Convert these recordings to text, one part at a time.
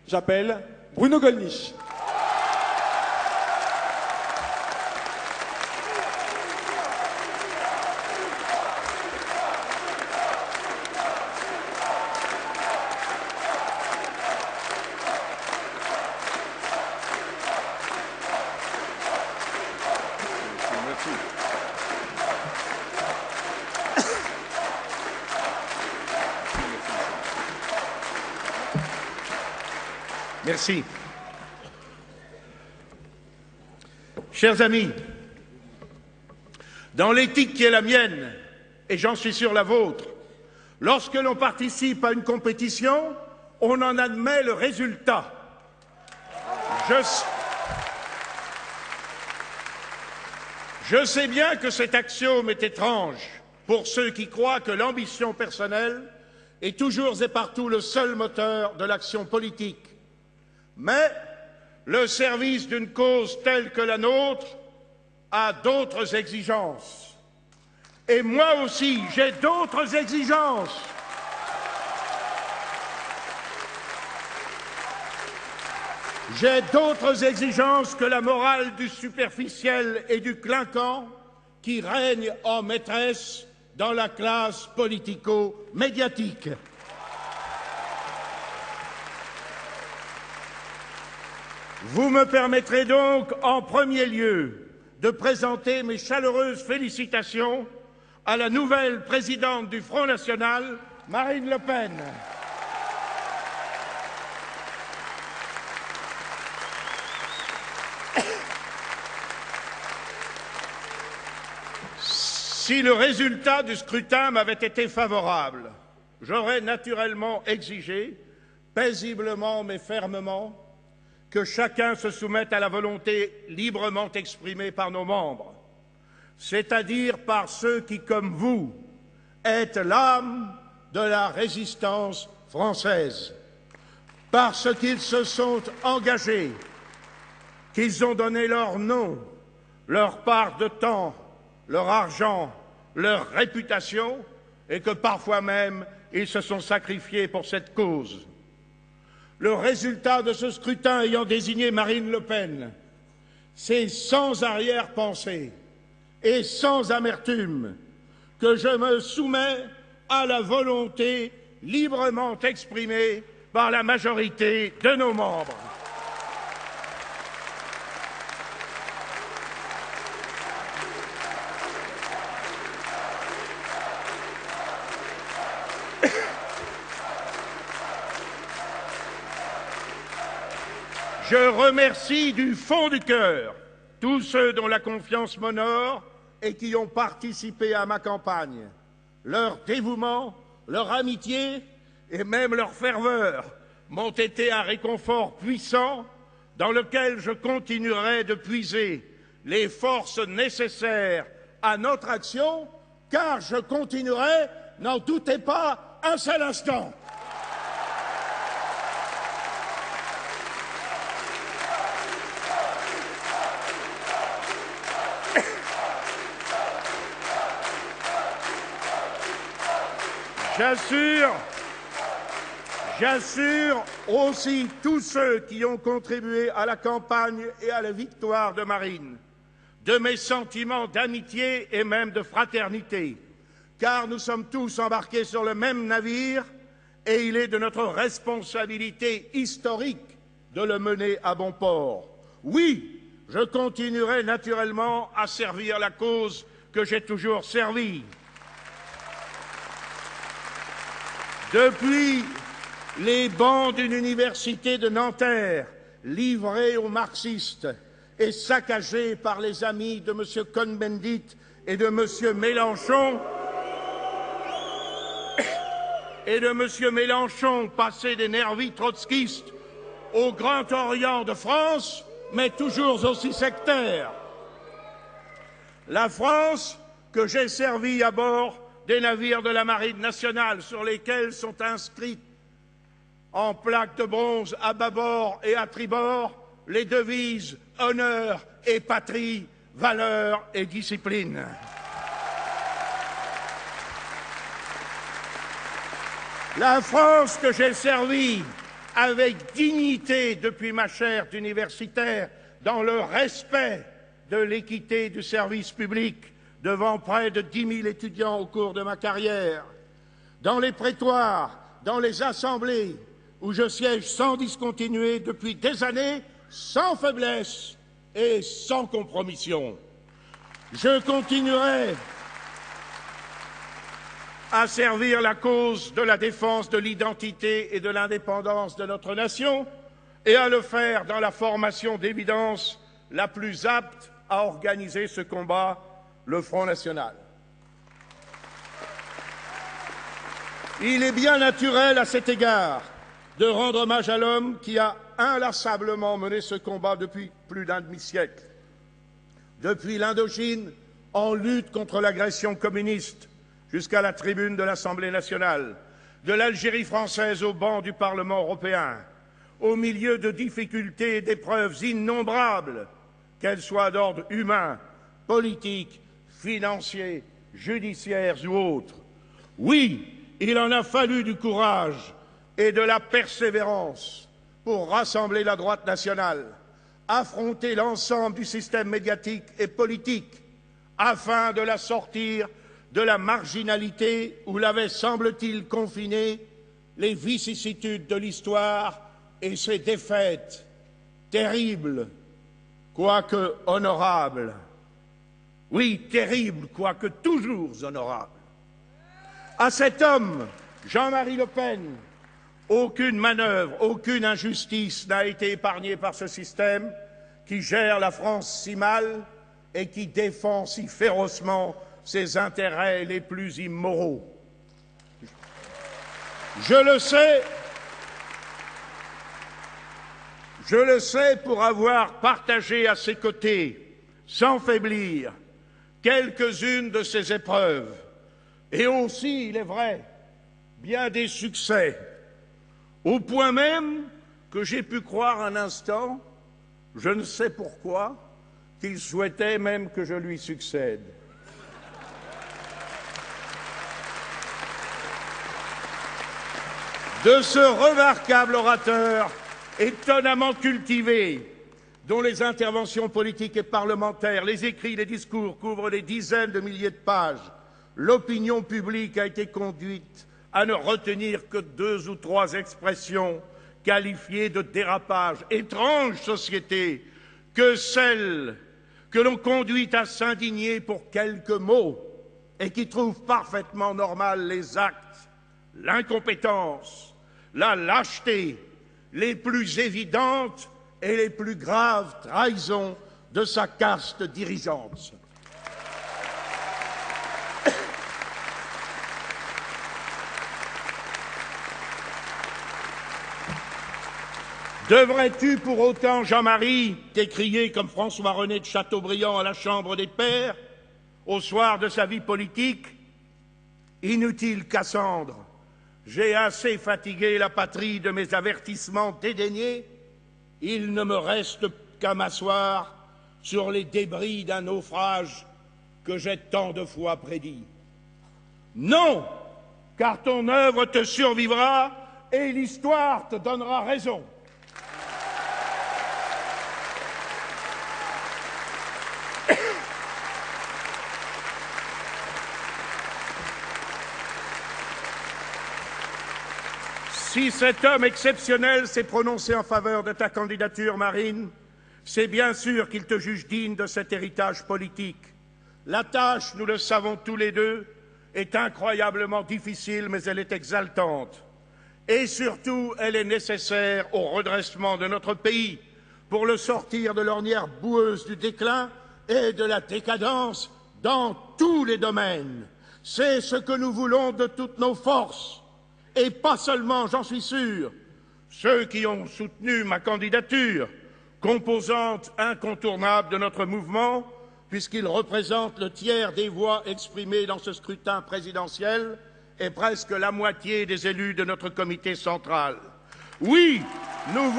J'appelle Bruno Gollnisch. Merci. Chers amis, dans l'éthique qui est la mienne, et j'en suis sûr la vôtre, lorsque l'on participe à une compétition, on en admet le résultat. Je sais bien que cet axiome est étrange pour ceux qui croient que l'ambition personnelle est toujours et partout le seul moteur de l'action politique. Mais le service d'une cause telle que la nôtre a d'autres exigences. Et moi aussi, j'ai d'autres exigences. J'ai d'autres exigences que la morale du superficiel et du clinquant qui règne en maîtresse dans la classe politico-médiatique. Vous me permettrez donc, en premier lieu, de présenter mes chaleureuses félicitations à la nouvelle présidente du Front National, Marine Le Pen. Si le résultat du scrutin m'avait été favorable, j'aurais naturellement exigé, paisiblement mais fermement, que chacun se soumette à la volonté librement exprimée par nos membres, c'est-à-dire par ceux qui, comme vous, êtes l'âme de la résistance française, parce qu'ils se sont engagés, qu'ils ont donné leur nom, leur part de temps, leur argent, leur réputation, et que parfois même ils se sont sacrifiés pour cette cause. Le résultat de ce scrutin ayant désigné Marine Le Pen, c'est sans arrière-pensée et sans amertume que je me soumets à la volonté librement exprimée par la majorité de nos membres. Je remercie du fond du cœur tous ceux dont la confiance m'honore et qui ont participé à ma campagne. Leur dévouement, leur amitié et même leur ferveur m'ont été un réconfort puissant dans lequel je continuerai de puiser les forces nécessaires à notre action, car je continuerai, n'en doutez pas un seul instant. J'assure aussi tous ceux qui ont contribué à la campagne et à la victoire de Marine de mes sentiments d'amitié et même de fraternité, car nous sommes tous embarqués sur le même navire et il est de notre responsabilité historique de le mener à bon port. Oui, je continuerai naturellement à servir la cause que j'ai toujours servie. Depuis les bancs d'une université de Nanterre, livrée aux marxistes et saccagée par les amis de M. Cohn-Bendit et de M. Mélenchon, passé des nervis trotskistes au Grand Orient de France, mais toujours aussi sectaire. La France que j'ai servie à bord des navires de la Marine nationale sur lesquels sont inscrites en plaques de bronze à bâbord et à tribord les devises honneur et patrie, valeur et discipline. La France que j'ai servie avec dignité depuis ma chaire d'universitaire, dans le respect de l'équité du service public, devant près de 10 000 étudiants au cours de ma carrière, dans les prétoires, dans les assemblées, où je siège sans discontinuer depuis des années, sans faiblesse et sans compromission. Je continuerai à servir la cause de la défense de l'identité et de l'indépendance de notre nation et à le faire dans la formation d'évidence la plus apte à organiser ce combat, le Front national. Il est bien naturel à cet égard de rendre hommage à l'homme qui a inlassablement mené ce combat depuis plus d'un demi-siècle. Depuis l'Indochine, en lutte contre l'agression communiste, jusqu'à la tribune de l'Assemblée nationale, de l'Algérie française au banc du Parlement européen, au milieu de difficultés et d'épreuves innombrables, qu'elles soient d'ordre humain, politique, financier, judiciaires ou autres. Oui, il en a fallu du courage et de la persévérance pour rassembler la droite nationale, affronter l'ensemble du système médiatique et politique, afin de la sortir de la marginalité où l'avaient, semble-t-il, confiné les vicissitudes de l'histoire et ses défaites terribles, quoique honorables. Oui, terribles, quoique toujours honorables. À cet homme, Jean-Marie Le Pen, aucune manœuvre, aucune injustice n'a été épargnée par ce système qui gère la France si mal et qui défend si férocement ses intérêts les plus immoraux. Je le sais pour avoir partagé à ses côtés, sans faiblir, quelques-unes de ses épreuves, et aussi, il est vrai, bien des succès, au point même que j'ai pu croire un instant, je ne sais pourquoi, qu'il souhaitait même que je lui succède. De ce remarquable orateur étonnamment cultivé, dont les interventions politiques et parlementaires, les écrits, les discours couvrent des dizaines de milliers de pages, l'opinion publique a été conduite à ne retenir que 2 ou 3 expressions qualifiées de dérapage. Étrange société que celle que l'on conduit à s'indigner pour quelques mots et qui trouve parfaitement normal les actes, l'incompétence, la lâcheté, les plus évidentes et les plus graves trahisons de sa caste dirigeante. Devrais-tu pour autant, Jean-Marie, t'écrier comme François-René de Chateaubriand à la Chambre des Pairs, au soir de sa vie politique? Inutile Cassandre, j'ai assez fatigué la patrie de mes avertissements dédaignés, il ne me reste qu'à m'asseoir sur les débris d'un naufrage que j'ai tant de fois prédit. Non, car ton œuvre te survivra et l'histoire te donnera raison. Si cet homme exceptionnel s'est prononcé en faveur de ta candidature, Marine, c'est bien sûr qu'il te juge digne de cet héritage politique. La tâche, nous le savons tous les deux, est incroyablement difficile, mais elle est exaltante. Et surtout, elle est nécessaire au redressement de notre pays pour le sortir de l'ornière boueuse du déclin et de la décadence dans tous les domaines. C'est ce que nous voulons de toutes nos forces. Et pas seulement, j'en suis sûr, ceux qui ont soutenu ma candidature, composante incontournable de notre mouvement, puisqu'il représente le tiers des voix exprimées dans ce scrutin présidentiel et presque la moitié des élus de notre comité central. Oui, nous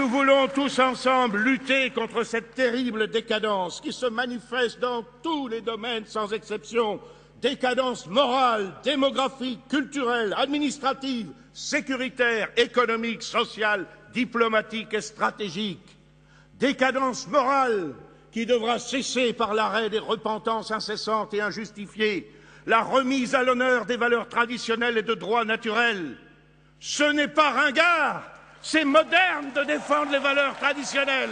voulons tous ensemble lutter contre cette terrible décadence qui se manifeste dans tous les domaines sans exception, décadence morale, démographique, culturelle, administrative, sécuritaire, économique, sociale, diplomatique et stratégique. Décadence morale qui devra cesser par l'arrêt des repentances incessantes et injustifiées, la remise à l'honneur des valeurs traditionnelles et de droits naturels. Ce n'est pas ringard, c'est moderne de défendre les valeurs traditionnelles.